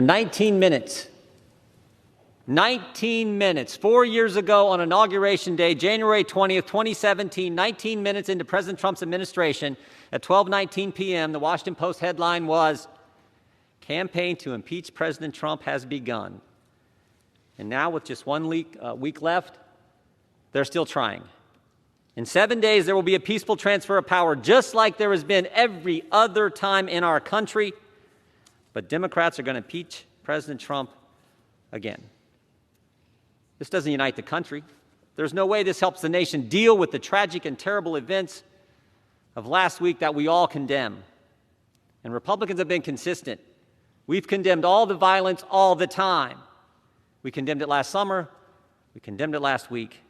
19 minutes. 19 minutes. 4 years ago on Inauguration Day, January 20th, 2017, 19 minutes into President Trump's administration, at 12:19 p.m., the Washington Post headline was, "Campaign to impeach President Trump has begun." And now, with just 1 week left, they're still trying. In 7 days, there will be a peaceful transfer of power, just like there has been every other time in our country. But Democrats are going to impeach President Trump again. This doesn't unite the country. There's no way this helps the nation deal with the tragic and terrible events of last week that we all condemn. And Republicans have been consistent. We've condemned all the violence all the time. We condemned it last summer. We condemned it last week.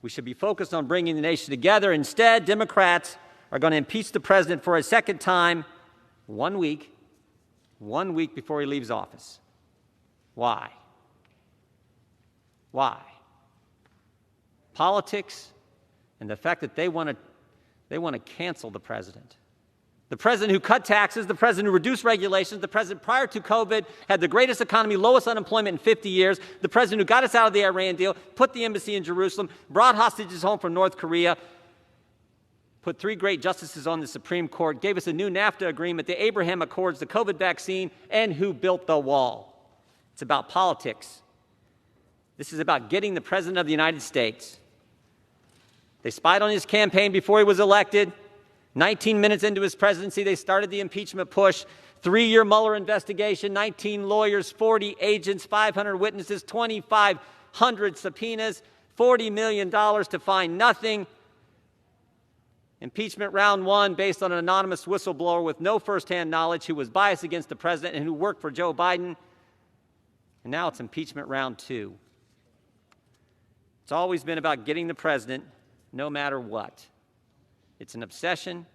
We should be focused on bringing the nation together. Instead, Democrats are going to impeach the president for a second time 1 week before he leaves office. Why? Why? Politics and the fact that they want to cancel the president. The president who cut taxes, the president who reduced regulations, the president prior to COVID had the greatest economy, lowest unemployment in 50 years, the president who got us out of the Iran deal, put the embassy in Jerusalem, brought hostages home from North Korea, put 3 great justices on the Supreme Court, gave us a new NAFTA agreement, the Abraham Accords, the COVID vaccine, and who built the wall. It's about politics. This is about getting the President of the United States. They spied on his campaign before he was elected. 19 minutes into his presidency, they started the impeachment push. 3-year Mueller investigation, 19 lawyers, 40 agents, 500 witnesses, 2,500 subpoenas, $40 million to find nothing. Impeachment round 1 based on an anonymous whistleblower with no firsthand knowledge who was biased against the president and who worked for Joe Biden. And now it's impeachment round 2. It's always been about getting the president no matter what. It's an obsession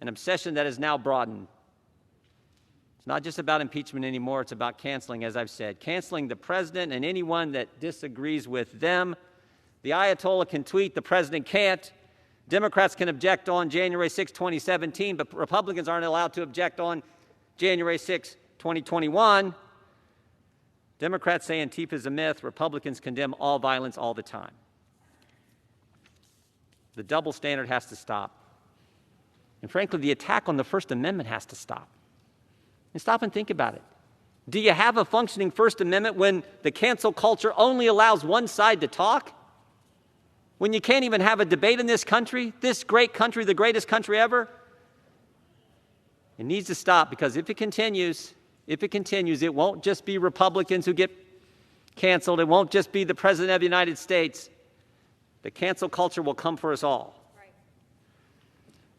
that is now broadened. It's not just about impeachment anymore, it's about canceling, as I've said. Canceling the president and anyone that disagrees with them. The Ayatollah can tweet, the president can't. Democrats can object on January 6, 2017, but Republicans aren't allowed to object on January 6, 2021. Democrats say Antifa is a myth. Republicans condemn all violence all the time. The double standard has to stop. And frankly, the attack on the First Amendment has to stop. And stop and think about it. Do you have a functioning First Amendment when the cancel culture only allows one side to talk? When you can't even have a debate in this country, this great country, the greatest country ever? It needs to stop, because if it continues, it won't just be Republicans who get canceled. It won't just be the President of the United States. The cancel culture will come for us all. Right.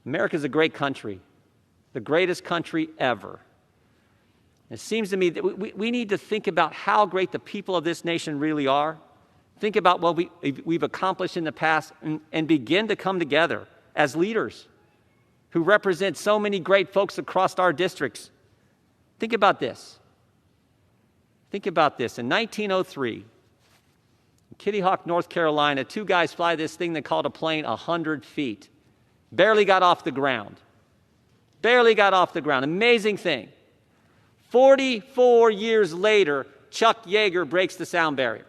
America's a great country, the greatest country ever. It seems to me that we need to think about how great the people of this nation really are. Think about what we've accomplished in the past and begin to come together as leaders who represent so many great folks across our districts. Think about this. Think about this. In 1903, in Kitty Hawk, North Carolina, 2 guys fly this thing they called a plane 100 feet. Barely got off the ground. Barely got off the ground. Amazing thing. 44 years later, Chuck Yeager breaks the sound barrier.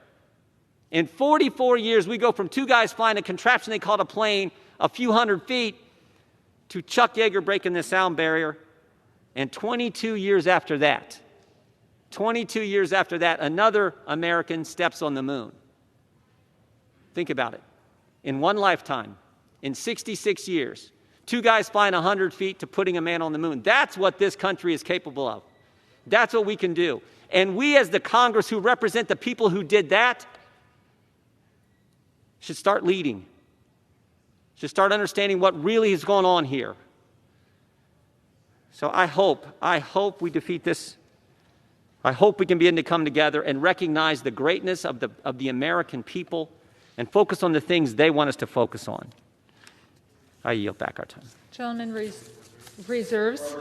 In 44 years, we go from 2 guys flying a contraption they called a plane a few hundred feet to Chuck Yeager breaking the sound barrier. And 22 years after that, another American steps on the moon. Think about it. In one lifetime, in 66 years, 2 guys flying 100 feet to putting a man on the moon. That's what this country is capable of. That's what we can do. And we, as the Congress who represent the people who did that, should start leading. Should start understanding what really is going on here. So I hope we defeat this. I hope we can begin to come together and recognize the greatness of the American people and focus on the things they want us to focus on. I yield back our time. Gentleman reserves.